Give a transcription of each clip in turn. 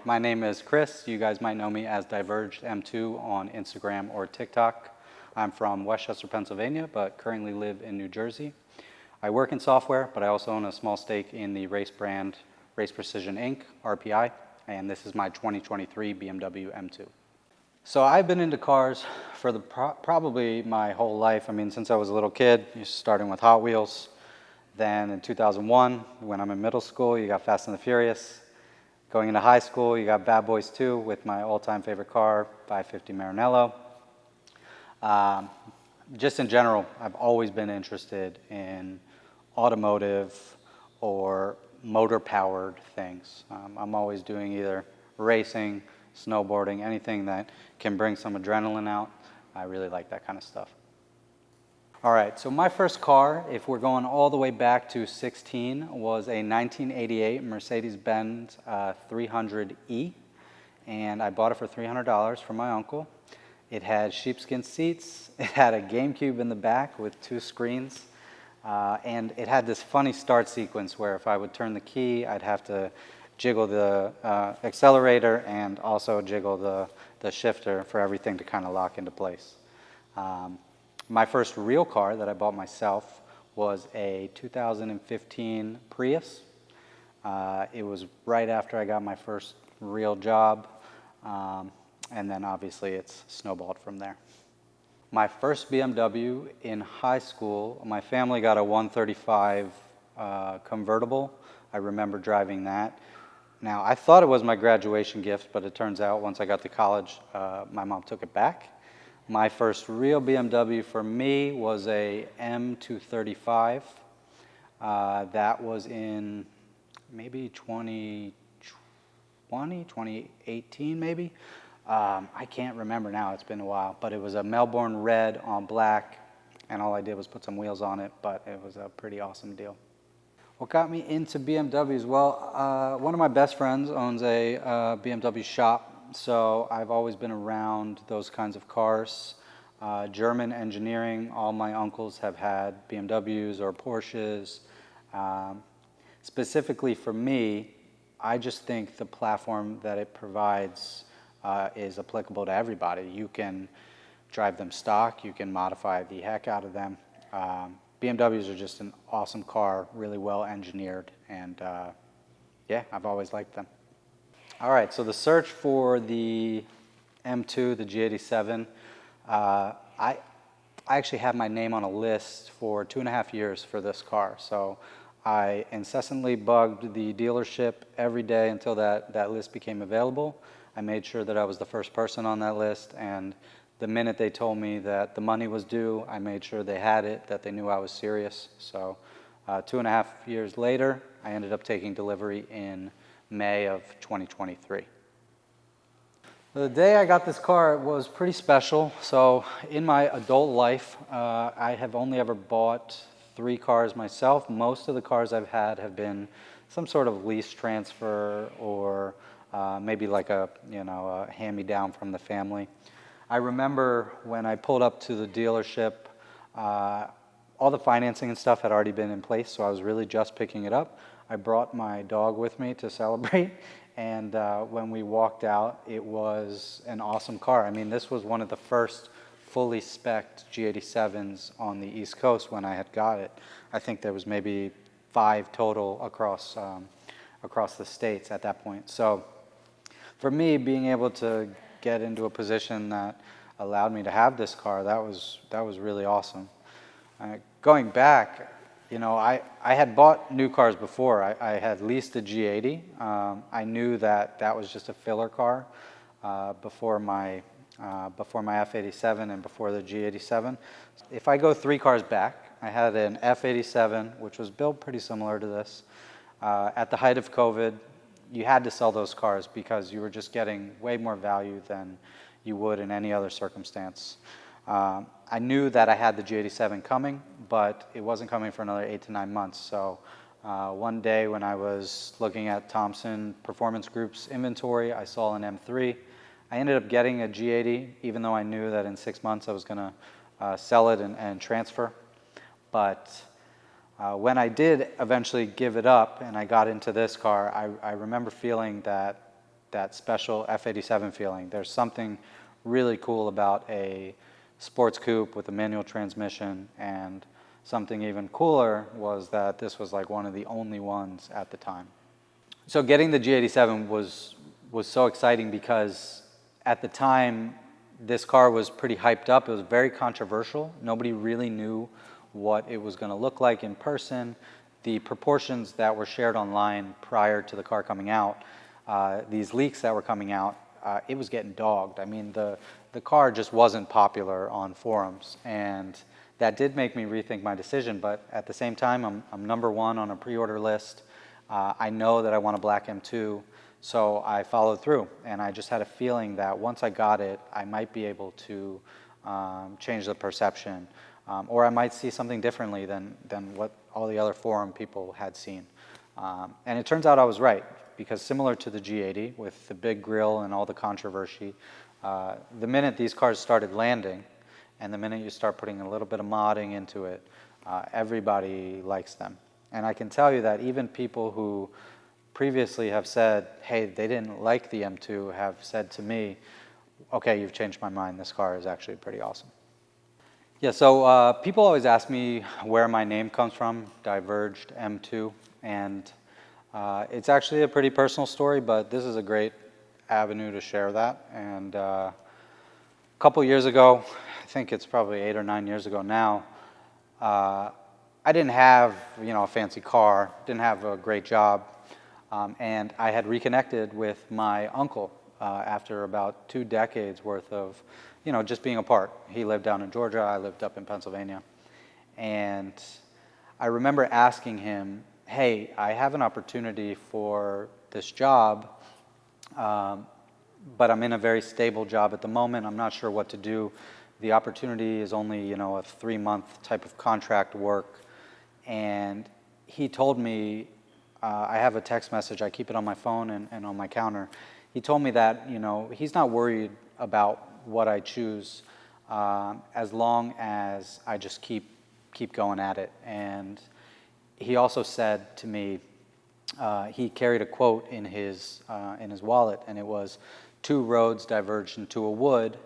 My name is Chris. You guys might know me as Diverged M2 on Instagram or TikTok. I'm from Westchester, Pennsylvania, but currently live in New Jersey. I work in software, but I also own a small stake in the race brand Race Precision Inc., RPI, and this is my 2023 BMW M2. So I've been into cars for probably my whole life. I mean, since I was a little kid, starting with Hot Wheels. Then in 2001, when I'm in middle school, you got Fast and the Furious. Going into high school, you got Bad Boys 2 with my all-time favorite car, 550 Maranello. Just in general, I've always been interested in automotive or motor-powered things. I'm always doing either racing, snowboarding, anything that can bring some adrenaline out. I really like that kind of stuff. All right, so my first car, if we're going all the way back to 16, was a 1988 Mercedes-Benz 300E, and I bought it for $300 from my uncle. It had sheepskin seats, it had a GameCube in the back with 2 screens, and it had this funny start sequence where if I would turn the key, I'd have to jiggle the accelerator and also jiggle the shifter for everything to kind of lock into place. My first real car that I bought myself was a 2015 Prius. It was right after I got my first real job, and then obviously it's snowballed from there. My first BMW in high school, my family got a 135 convertible. I remember driving that. Now, I thought it was my graduation gift, but it turns out once I got to college, my mom took it back. My first real BMW for me was a M235. That was in maybe 2018 maybe. I can't remember now, it's been a while, but it was a Melbourne red on black, and all I did was put some wheels on it, but it was a pretty awesome deal. What got me into BMWs? Well, one of my best friends owns a BMW shop. So I've always been around those kinds of cars. German engineering, all my uncles have had BMWs or Porsches. Specifically for me, I just think the platform that it provides is applicable to everybody. You can drive them stock, you can modify the heck out of them. BMWs are just an awesome car, really well engineered, and yeah, I've always liked them. All right, so the search for the M2, the G87, I actually had my name on a list for 2.5 years for this car. So I incessantly bugged the dealership every day until that list became available. I made sure that I was the first person on that list, and the minute they told me that the money was due, I made sure they had it, that they knew I was serious. So 2.5 years later, I ended up taking delivery in May of 2023. The day I got this car was pretty special. So in my adult life, I have only ever bought 3 cars myself. Most of the cars I've had have been some sort of lease transfer or maybe like a hand-me-down from the family. I remember when I pulled up to the dealership, all the financing and stuff had already been in place, so I was really just picking it up. I brought my dog with me to celebrate, and when we walked out, it was an awesome car. I mean, this was one of the first fully spec'd G87s on the East Coast when I had got it. I think there was maybe 5 total across the states at that point. So for me, being able to get into a position that allowed me to have this car, that was really awesome. Going back, I had bought new cars before. I had leased a G80. I knew that was just a filler car before my F87 and before the G87. If I go 3 cars back, I had an F87, which was built pretty similar to this. At the height of COVID, you had to sell those cars because you were just getting way more value than you would in any other circumstance. I knew that I had the G87 coming, but it wasn't coming for another 8 to 9 months. So one day when I was looking at Thompson Performance Group's inventory, I saw an M3. I ended up getting a G80, even though I knew that in 6 months I was going to sell it and transfer. But when I did eventually give it up and I got into this car, I remember feeling that that special F87 feeling. There's something really cool about a sports coupe with a manual transmission, and something even cooler was that this was like one of the only ones at the time. So getting the G87 was so exciting because at the time this car was pretty hyped up. It was very controversial. Nobody really knew what it was going to look like in person. The proportions that were shared online prior to the car coming out, these leaks that were coming out, it was getting dogged. I mean, the car just wasn't popular on forums, and that did make me rethink my decision. But at the same time, I'm number one on a pre-order list. I know that I want a black M2, so I followed through, and I just had a feeling that once I got it, I might be able to change the perception, or I might see something differently than what all the other forum people had seen. And it turns out I was right, because similar to the G80, with the big grille and all the controversy, the minute these cars started landing, and the minute you start putting a little bit of modding into it, everybody likes them. And I can tell you that even people who previously have said, hey, they didn't like the M2, have said to me, okay, you've changed my mind, this car is actually pretty awesome. Yeah, so people always ask me where my name comes from, Diverged M2, and it's actually a pretty personal story, but this is a great avenue to share that. And a couple years ago, I think it's probably 8 or 9 years ago now, I didn't have, a fancy car, didn't have a great job, and I had reconnected with my uncle after about 2 decades worth of, just being apart. He lived down in Georgia, I lived up in Pennsylvania, and I remember asking him, hey, I have an opportunity for this job, but I'm in a very stable job at the moment. I'm not sure what to do. The opportunity is only, a 3-month type of contract work. And he told me, I have a text message, I keep it on my phone and on my counter. He told me that, he's not worried about what I choose as long as I just keep going at it. And he also said to me, he carried a quote in his wallet, and it was, 2 roads diverged into a wood.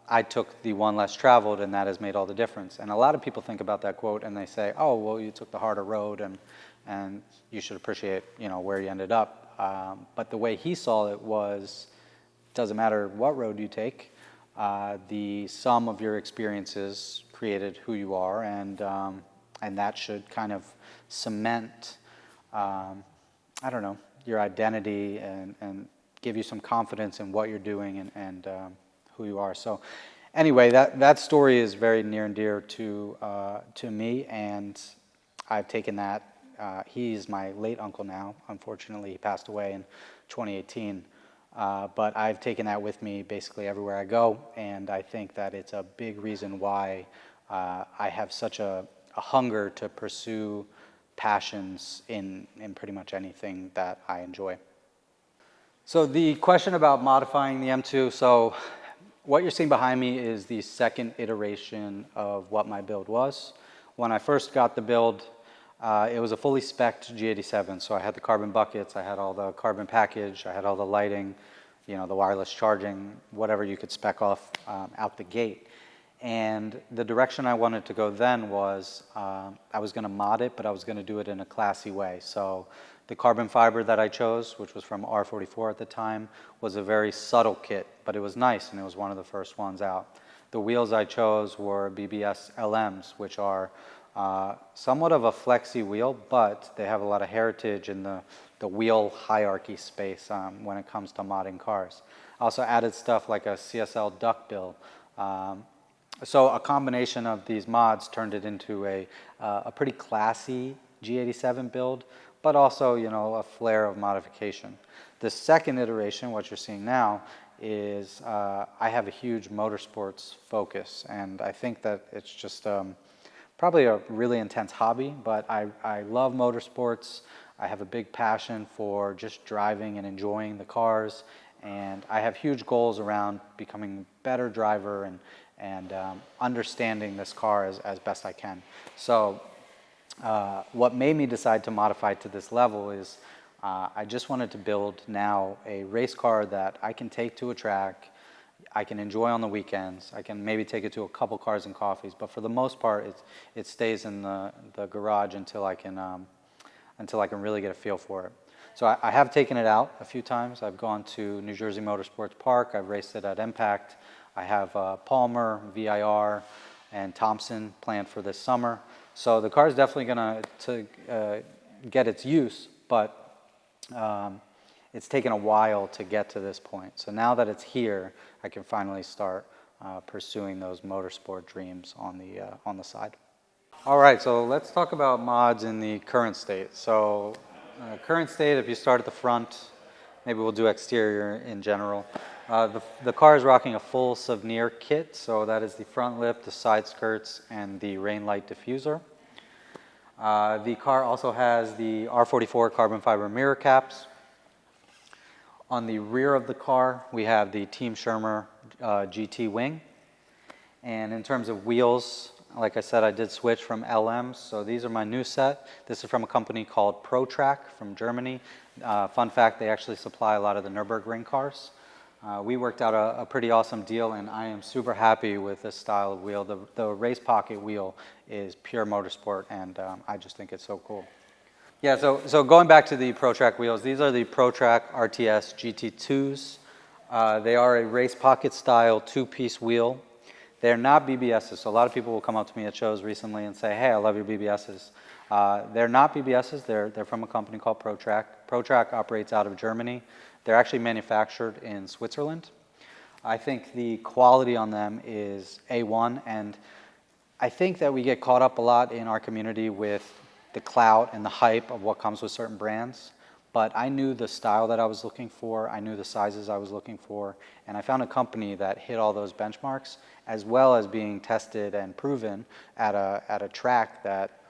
I took the one less traveled, and that has made all the difference. And a lot of people think about that quote, and they say, oh, well, you took the harder road, and you should appreciate, where you ended up. But the way he saw it was, doesn't matter what road you take, the sum of your experiences created who you are, and that should kind of cement, your identity and give you some confidence in what you're doing and who you are. So anyway, that story is very near and dear to me, and I've taken that. He's my late uncle now. Unfortunately, he passed away in 2018. But I've taken that with me basically everywhere I go, and I think that it's a big reason why I have such a hunger to pursue passions in pretty much anything that I enjoy. So the question about modifying the M2, so what you're seeing behind me is the second iteration of what my build was. When I first got the build, it was a fully spec'd G87, so I had the carbon buckets, I had all the carbon package, I had all the lighting, the wireless charging, whatever you could spec off out the gate. And the direction I wanted to go then was, I was going to mod it, but I was going to do it in a classy way. So the carbon fiber that I chose, which was from R44 at the time, was a very subtle kit, but it was nice, and it was one of the first ones out. The wheels I chose were BBS LMs, which are somewhat of a flexi wheel, but they have a lot of heritage in the wheel hierarchy space when it comes to modding cars. I also added stuff like a CSL duckbill. So a combination of these mods turned it into a pretty classy G87 build, but also, a flair of modification. The second iteration, what you're seeing now, is I have a huge motorsports focus, and I think that it's just probably a really intense hobby, but I love motorsports. I have a big passion for just driving and enjoying the cars, and I have huge goals around becoming a better driver and understanding this car as best I can. So what made me decide to modify to this level is I just wanted to build now a race car that I can take to a track, I can enjoy on the weekends, I can maybe take it to a couple cars and coffees, but for the most part, it stays in the garage until I can really get a feel for it. So I have taken it out a few times. I've gone to New Jersey Motorsports Park, I've raced it at Impact. I have Palmer, VIR, and Thompson planned for this summer. So the car is definitely going to get its use, but it's taken a while to get to this point. So now that it's here, I can finally start pursuing those motorsport dreams on the side. All right, so let's talk about mods in the current state. So current state, if you start at the front, maybe we'll do exterior in general. The car is rocking a full souvenir kit, so that is the front lip, the side skirts, and the rain light diffuser. The car also has the R44 carbon fiber mirror caps. On the rear of the car, we have the Team Schirmer GT wing. And in terms of wheels, like I said, I did switch from LMs, so these are my new set. This is from a company called Protrak from Germany. Fun fact, they actually supply a lot of the Nürburgring cars. We worked out a pretty awesome deal, and I am super happy with this style of wheel. The race pocket wheel is pure motorsport, and I just think it's so cool. Yeah, so going back to the Protrak wheels, these are the Protrak RTS GT2s. They are a race pocket style two-piece wheel. They're not BBSs, so a lot of people will come up to me at shows recently and say, hey, I love your BBSs. They're not BBSs, they're from a company called Protrak. Protrak operates out of Germany. They're actually manufactured in Switzerland. I think the quality on them is A1, and I think that we get caught up a lot in our community with the clout and the hype of what comes with certain brands. But I knew the style that I was looking for, I knew the sizes I was looking for, and I found a company that hit all those benchmarks, as well as being tested and proven at a track that,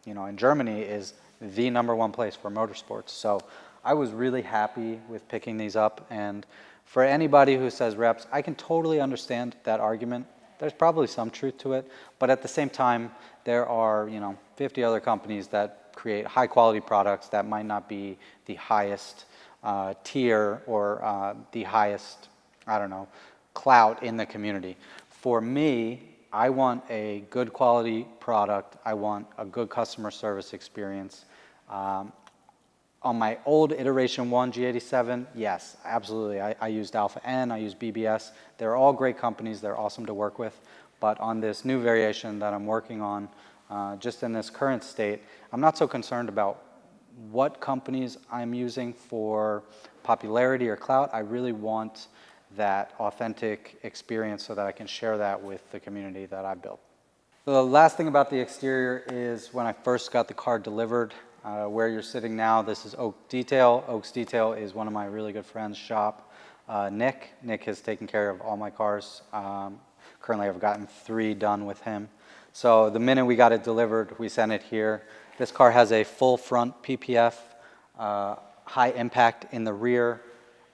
in Germany is the #1 place for motorsports. So I was really happy with picking these up, and for anybody who says reps, I can totally understand that argument. There's probably some truth to it, but at the same time, there are 50 other companies that create high quality products that might not be the highest tier or the highest, clout in the community. For me, I want a good quality product. I want a good customer service experience. On my old iteration 1 G87, yes, absolutely. I used Alpha N, I used BBS. They're all great companies. They're awesome to work with. But on this new variation that I'm working on, just in this current state, I'm not so concerned about what companies I'm using for popularity or clout. I really want that authentic experience so that I can share that with the community that I built. The last thing about the exterior is when I first got the car delivered, where you're sitting now, this is Oak Detail. Oak's Detail is one of my really good friends' shop. Nick has taken care of all my cars. Currently I've gotten 3 done with him. So the minute we got it delivered, we sent it here. This car has a full front PPF, high impact in the rear,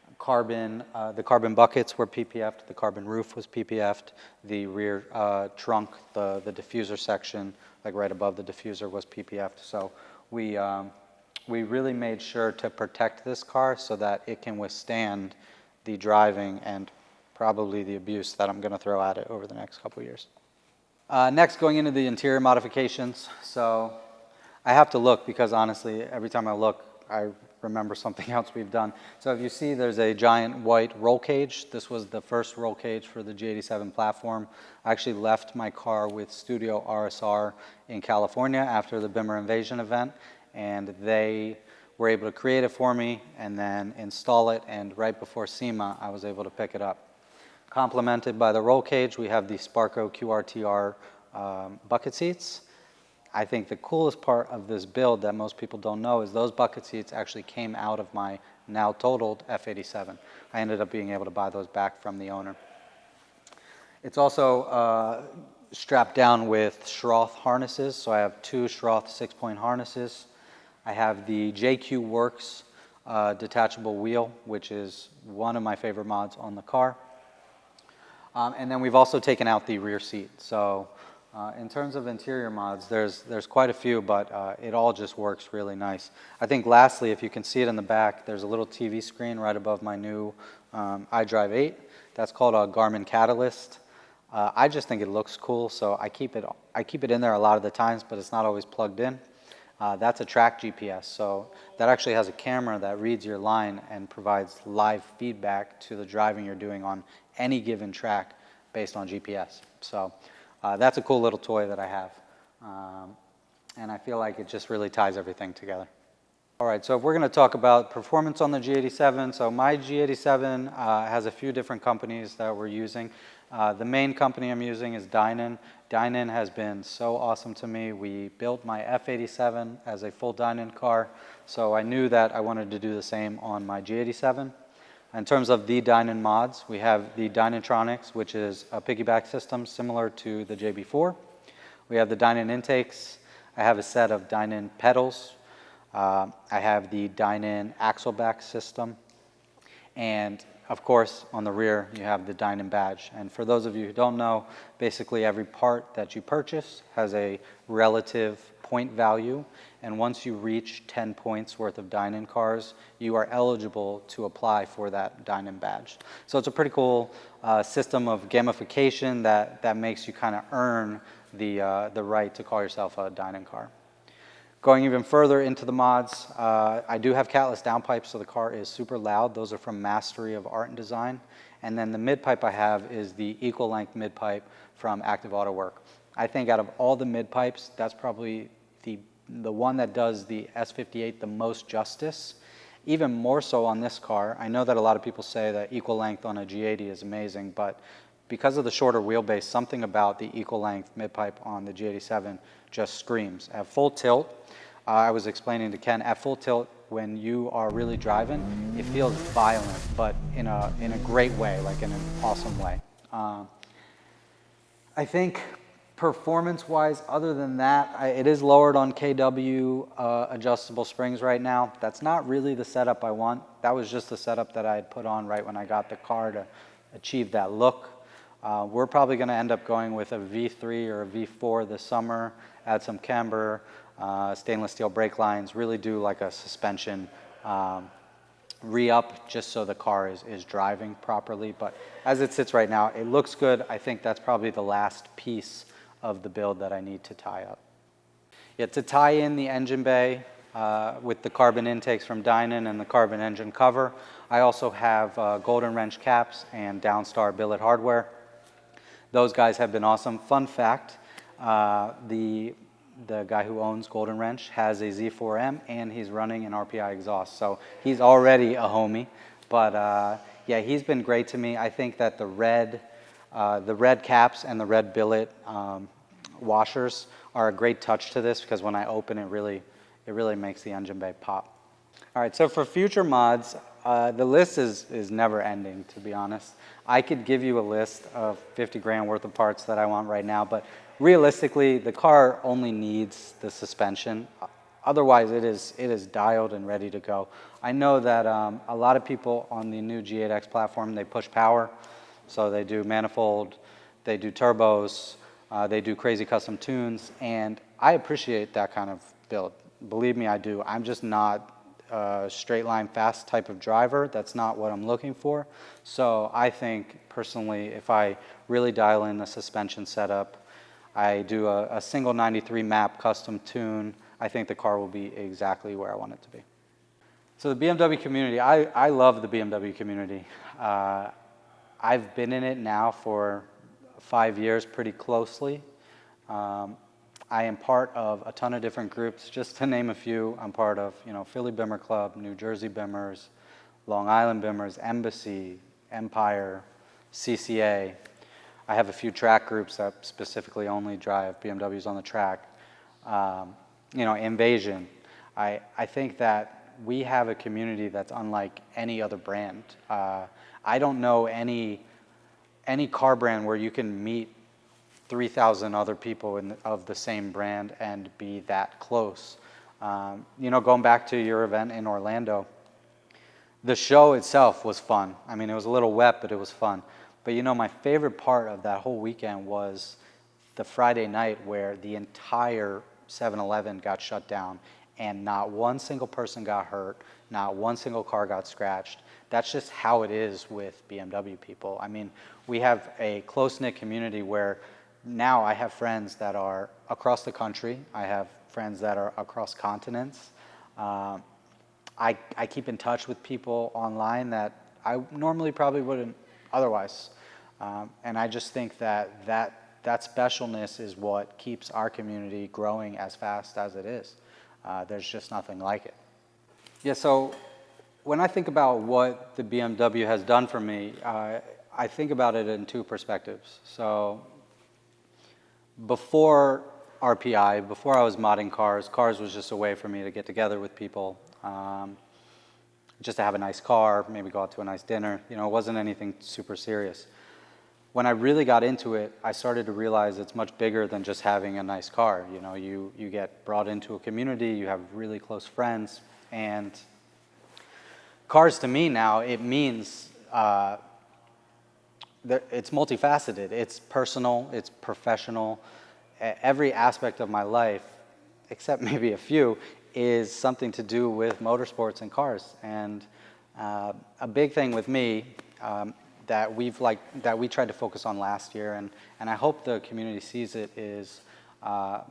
the carbon buckets were PPF'd, the carbon roof was PPF'd, the rear trunk, the diffuser section, like right above the diffuser, was PPF'd. So we really made sure to protect this car so that it can withstand the driving and probably the abuse that I'm going to throw at it over the next couple of years. Next, going into the interior modifications. So I have to look because honestly, every time I look, I remember something else we've done. So if you see, there's a giant white roll cage. This was the first roll cage for the G87 platform. I actually left my car with Studio RSR in California after the Bimmer Invasion event, and they were able to create it for me and then install it, and right before SEMA, I was able to pick it up. Complemented by the roll cage, we have the Sparco QRTR bucket seats. I think the coolest part of this build that most people don't know is those bucket seats actually came out of my now totaled F87. I ended up being able to buy those back from the owner. It's also strapped down with Schroth harnesses, so I have 2 Schroth 6-point harnesses. I have the JQ Works detachable wheel, which is one of my favorite mods on the car. And then we've also taken out the rear seat. So In terms of interior mods, there's quite a few, but it all just works really nice. I think lastly, if you can see it in the back, there's a little TV screen right above my new iDrive 8. That's called a Garmin Catalyst. I just think it looks cool, so I keep it in there a lot of the times, but it's not always plugged in. That's a track GPS, so that actually has a camera that reads your line and provides live feedback to the driving you're doing on any given track based on GPS. So that's a cool little toy that I have, and I feel like it just really ties everything together. All right, so if we're going to talk about performance on the G87, so my G87 has a few different companies that we're using. The main company I'm using is Dinan. Dinan has been so awesome to me. We built my F87 as a full Dinan car, so I knew that I wanted to do the same on my G87. In terms of the Dinan mods, we have the Dynantronics, which is a piggyback system similar to the JB4. We have the Dinan intakes. I have a set of Dinan pedals. I have the Dinan axleback system. And of course, on the rear, you have the Dinan badge. And for those of you who don't know, basically every part that you purchase has a relative point value. And once you reach 10 points worth of Dinan cars, you are eligible to apply for that Dinan badge. So it's a pretty cool system of gamification that makes you kind of earn the right to call yourself a Dinan car. Going even further into the mods, I do have catless downpipes, so the car is super loud. Those are from Mastery of Art and Design. And then the mid-pipe I have is the equal-length mid-pipe from Active Auto Work. I think out of all the mid-pipes, that's probably the one that does the S58 the most justice. Even more so on this car. I know that a lot of people say that equal length on a G80 is amazing, but because of the shorter wheelbase, something about the equal-length mid-pipe on the G87 just screams. At full tilt, I was explaining to Ken, at full tilt, when you are really driving, it feels violent, but in a great way, like in an awesome way. I think performance-wise, other than that, it is lowered on KW adjustable springs right now. That's not really the setup I want. That was just the setup that I had put on right when I got the car to achieve that look. We're probably going to end up going with a V3 or a V4 this summer, add some camber, stainless steel brake lines, really do like a suspension re-up just so the car is driving properly. But as it sits right now, it looks good. I think that's probably the last piece of the build that I need to tie up. Yeah, to tie in the engine bay with the carbon intakes from Dinan and the carbon engine cover, I also have Golden Wrench caps and Downstar billet hardware. Those guys have been awesome. Fun fact, the guy who owns Golden Wrench has a Z4M and he's running an RPI exhaust. So he's already a homie. But yeah, he's been great to me. I think that the red caps and the red billet washers are a great touch to this because when I open it really makes the engine bay pop. All right, so for future mods, the list is never ending, to be honest. I could give you a list of 50 grand worth of parts that I want right now, but realistically, the car only needs the suspension. Otherwise, it is dialed and ready to go. I know that a lot of people on the new G8X platform, they push power. So they do manifold, they do turbos, they do crazy custom tunes, and I appreciate that kind of build. Believe me, I do. I'm just not a straight line fast type of driver. That's not what I'm looking for. So I think personally, if I really dial in the suspension setup, I do a single 93 map custom tune, I think the car will be exactly where I want it to be. So the BMW community, I love the BMW community. I've been in it now for 5 years pretty closely. I am part of a ton of different groups. Just to name a few, I'm part of Philly Bimmer Club, New Jersey Bimmers, Long Island Bimmers, Embassy, Empire, CCA. I have a few track groups that specifically only drive BMWs on the track. Invasion. I think that we have a community that's unlike any other brand. I don't know any car brand where you can meet 3,000 other people of the same brand and be that close. Going back to your event in Orlando, the show itself was fun. I mean, it was a little wet, but it was fun. But my favorite part of that whole weekend was the Friday night where the entire 7-Eleven got shut down and not one single person got hurt, not one single car got scratched. That's just how it is with BMW people. I mean, we have a close-knit community where now I have friends that are across the country. I have friends that are across continents. I keep in touch with people online that I normally probably wouldn't otherwise. And I just think that specialness is what keeps our community growing as fast as it is. There's just nothing like it. Yeah, so when I think about what the BMW has done for me, I think about it in two perspectives. So before RPI, before I was modding cars was just a way for me to get together with people, just to have a nice car, maybe go out to a nice dinner. You know, it wasn't anything super serious. When I really got into it, I started to realize it's much bigger than just having a nice car. You know, you get brought into a community, you have really close friends, and cars to me now, it means it's multifaceted. It's personal, it's professional. Every aspect of my life, except maybe a few, is something to do with motorsports and cars. And a big thing with me that we tried to focus on last year, and I hope the community sees it, is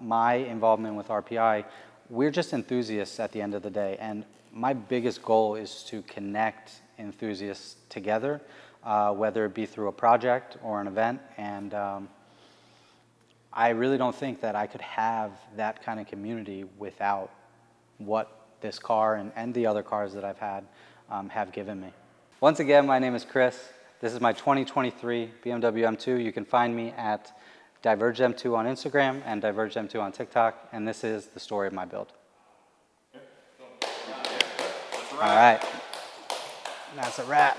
my involvement with RPI. We're just enthusiasts at the end of the day, and my biggest goal is to connect enthusiasts together, whether it be through a project or an event. And I really don't think that I could have that kind of community without what this car and the other cars that I've had have given me. Once again, my name is Chris. This is my 2023 BMW M2. You can find me at Diverge M2 on Instagram and Diverge M2 on TikTok, and this is the story of my build. All right, that's a wrap.